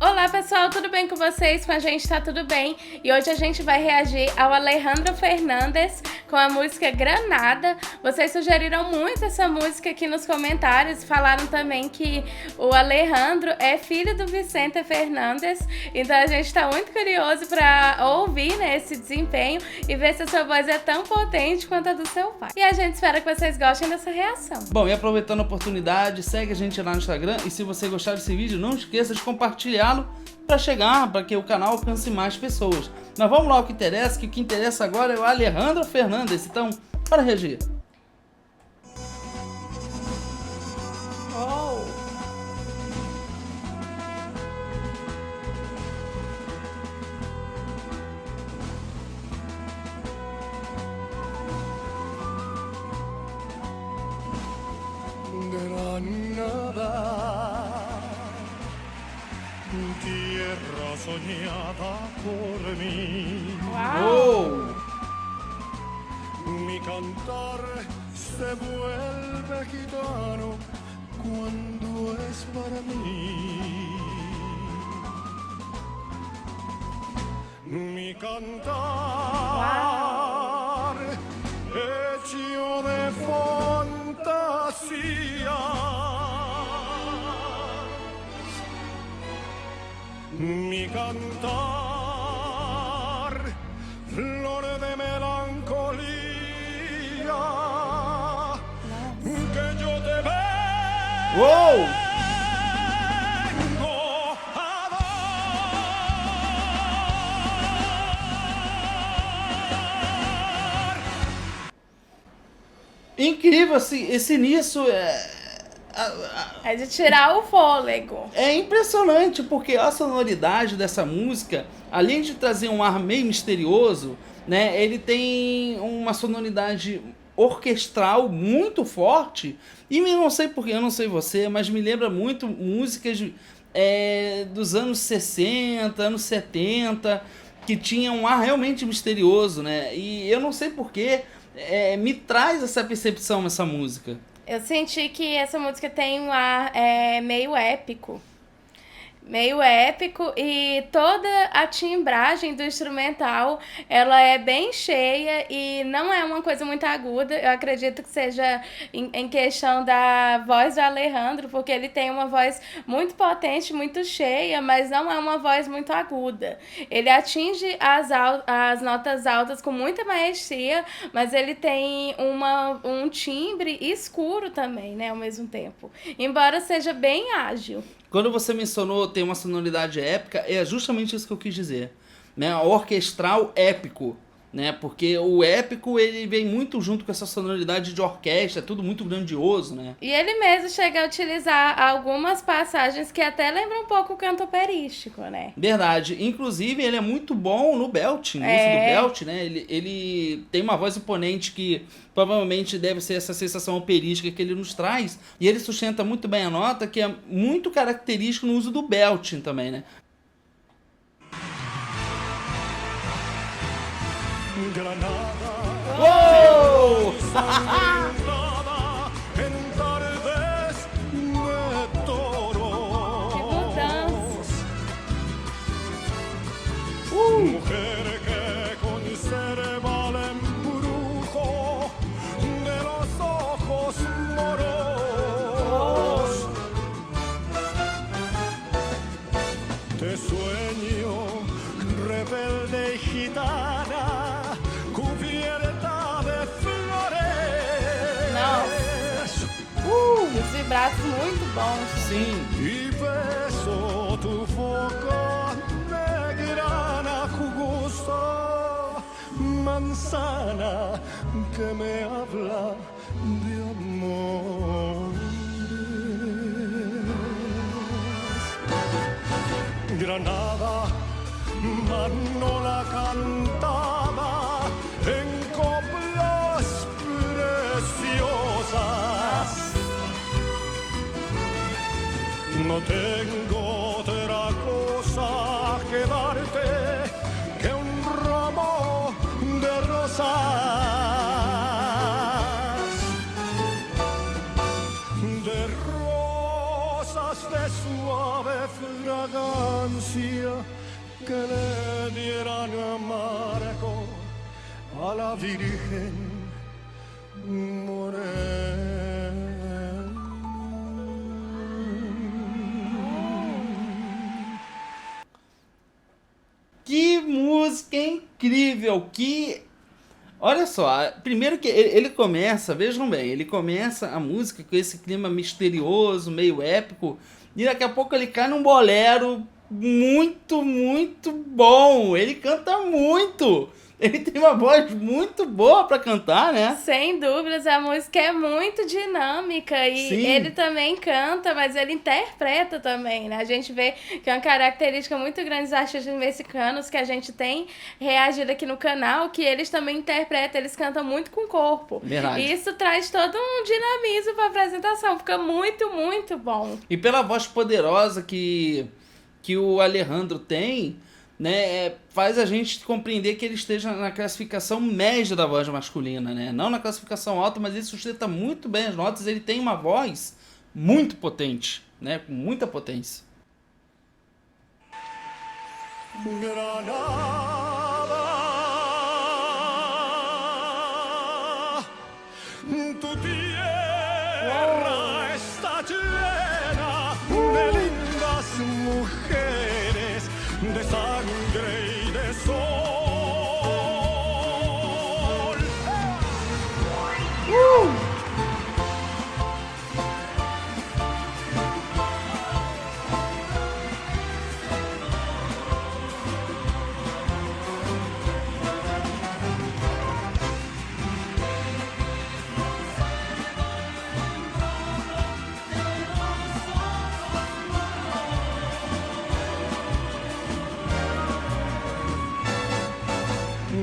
Olá pessoal, tudo bem com vocês? Com a gente tá tudo bem. E hoje a gente vai reagir ao Alejandro Fernández com a música Granada. Vocês sugeriram muito essa música aqui nos comentários. Falaram também que o Alejandro é filho do Vicente Fernández. Então a gente tá muito curioso pra ouvir, né, esse desempenho e ver se a sua voz é tão potente quanto a do seu pai. E a gente espera que vocês gostem dessa reação. Bom, e aproveitando a oportunidade, segue a gente lá no Instagram e se você gostar desse vídeo, não esqueça de compartilhá-lo para que o canal alcance mais pessoas. Mas vamos lá ao que interessa, que o que interessa agora é o Alejandro Fernández. Então, para reagir. Granada, tierra soñada por mí. Uau! Mi cantar se vuelve gitano cuando es para mí. Mi cantar hecho de fantasía. Mi cantar, flor de melancolía, que yo te vengo Uou! a dar. Incrível, esse início É de tirar o fôlego. é impressionante, porque a sonoridade dessa música, além de trazer um ar meio misterioso, né, ele tem uma sonoridade orquestral muito forte, e eu não sei porque, eu não sei você, mas me lembra muito músicas dos anos 60, anos 70, que tinha um ar realmente misterioso, né, e eu não sei porque me traz essa percepção essa música. Eu senti que essa música tem um ar meio épico. Meio épico, e toda a timbragem do instrumental, ela é bem cheia e não é uma coisa muito aguda. Eu acredito que seja em questão da voz do Alejandro, porque ele tem uma voz muito potente, muito cheia, mas não é uma voz muito aguda. Ele atinge as notas altas com muita maestria, mas ele tem um timbre escuro também, né, ao mesmo tempo. Embora seja bem ágil. Quando você mencionou ter uma sonoridade épica, é justamente isso que eu quis dizer, né? Orquestral épico, né? Porque o épico ele vem muito junto com essa sonoridade de orquestra, é tudo muito grandioso, né? E ele mesmo chega a utilizar algumas passagens que até lembram um pouco o canto operístico, né? Verdade. Inclusive, ele é muito bom no belting, no uso do belt, né? Ele tem uma voz imponente que provavelmente deve ser essa sensação operística que ele nos traz. E ele sustenta muito bem a nota, que é muito característico no uso do belting também, né? Granada, Uou! sangrentada en tardes de toros. Mujer que conserva el embrujo de los ojos moros. Te sueño rebelde y gitana, cubierta de flores. Os vibratos muito bons. Sim. Y beso tu boca de grana jugosa, manzana que me habla de amores. Granada, manola cantada en coplas preciosas. No tengo otra cosa que darte que un ramo de rosas. De rosas de suave fragancia. Virgen morena. Que música incrível! Olha só, primeiro que ele começa, vejam bem, ele começa a música com esse clima misterioso, meio épico, e daqui a pouco ele cai num bolero muito, muito bom. Ele canta muito. Ele tem uma voz muito boa pra cantar, né? Sem dúvidas, a música é muito dinâmica e Sim. ele também canta, mas ele interpreta também, né? A gente vê que é uma característica muito grande dos artistas mexicanos que a gente tem reagido aqui no canal, que eles também interpretam, eles cantam muito com o corpo. Verdade. E isso traz todo um dinamismo pra apresentação, fica muito, muito bom. E pela voz poderosa que o Alejandro tem, né, faz a gente compreender que ele esteja na classificação média da voz masculina, né? Não na classificação alta, mas ele sustenta muito bem as notas. Ele tem uma voz muito potente, né? Com muita potência. Granada, tu tierra está llena de lindas mujeres, de sangre y de sol.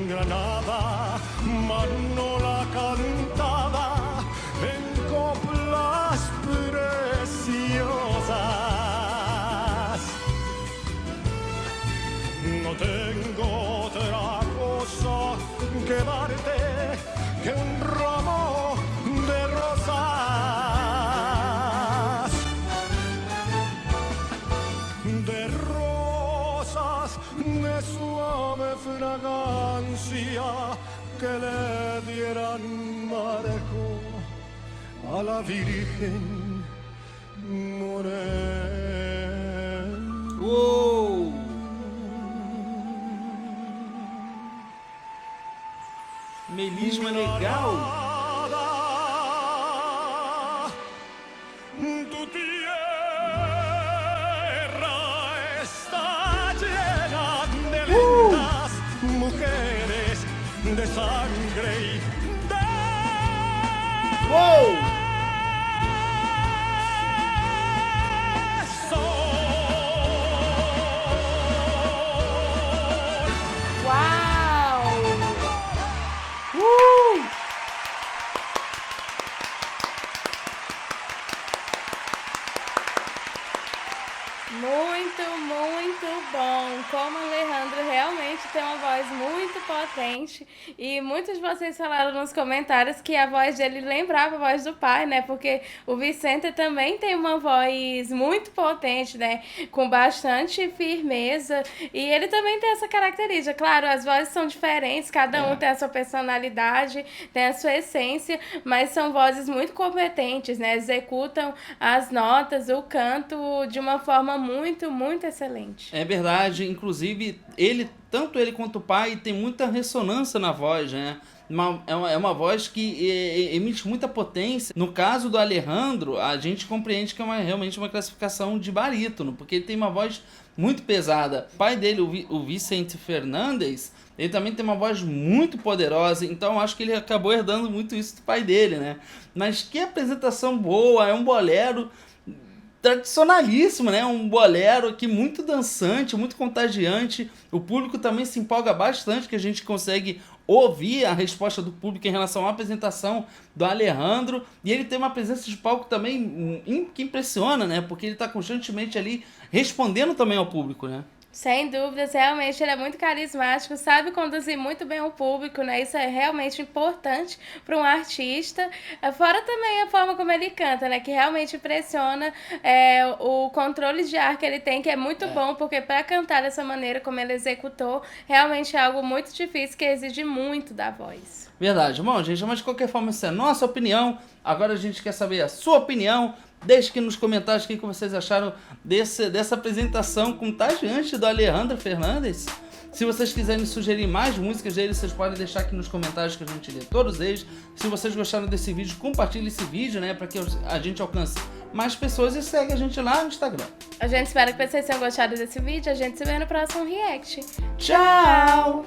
Granada, manola cantada en coplas preciosas. No tengo otra cosa que darte que un ramo de rosas. De rosas de suave fragancia que le dieran marco a la Virgen morena. Uou! Melisma legal. Tu tierra está llena de lindas mujeres, de sangre y de Uou! sol. Uau! Muito, muito bom. Como o Alejandro realmente tem uma voz muito potente. E muitos de vocês falaram nos comentários que a voz dele lembrava a voz do pai, né? Porque o Vicente também tem uma voz muito potente, né? Com bastante firmeza. E ele também tem essa característica. Claro, as vozes são diferentes, cada um tem a sua personalidade, tem a sua essência, mas são vozes muito competentes, né? Executam as notas, o canto de uma forma muito, muito excelente. É verdade, inclusive tanto ele quanto o pai tem muita ressonância na voz, né? É uma voz que emite muita potência. No caso do Alejandro, a gente compreende que é realmente uma classificação de barítono, porque ele tem uma voz muito pesada. O pai dele, o Vicente Fernandes, ele também tem uma voz muito poderosa, então acho que ele acabou herdando muito isso do pai dele, né? Mas que apresentação boa, é um bolero tradicionalíssimo, né? Um bolero que muito dançante, muito contagiante. O público também se empolga bastante, que a gente consegue ouvir a resposta do público em relação à apresentação do Alejandro. E ele tem uma presença de palco também que impressiona, né? Porque ele está constantemente ali respondendo também ao público, né? Sem dúvidas, realmente ele é muito carismático, sabe conduzir muito bem o público, né? Isso é realmente importante para um artista. Fora também a forma como ele canta, né? Que realmente impressiona o controle de ar que ele tem, que é muito bom, porque para cantar dessa maneira como ele executou, realmente é algo muito difícil que exige muito da voz. Verdade. Bom, gente, mas de qualquer forma, essa é a nossa opinião. Agora a gente quer saber a sua opinião. Deixe aqui nos comentários o que vocês acharam dessa apresentação contagiante do Alejandro Fernandes. Se vocês quiserem sugerir mais músicas dele, vocês podem deixar aqui nos comentários que a gente lê todos eles. Se vocês gostaram desse vídeo, compartilhe esse vídeo, né, para que a gente alcance mais pessoas e segue a gente lá no Instagram. A gente espera que vocês tenham gostado desse vídeo. A gente se vê no próximo react. Tchau!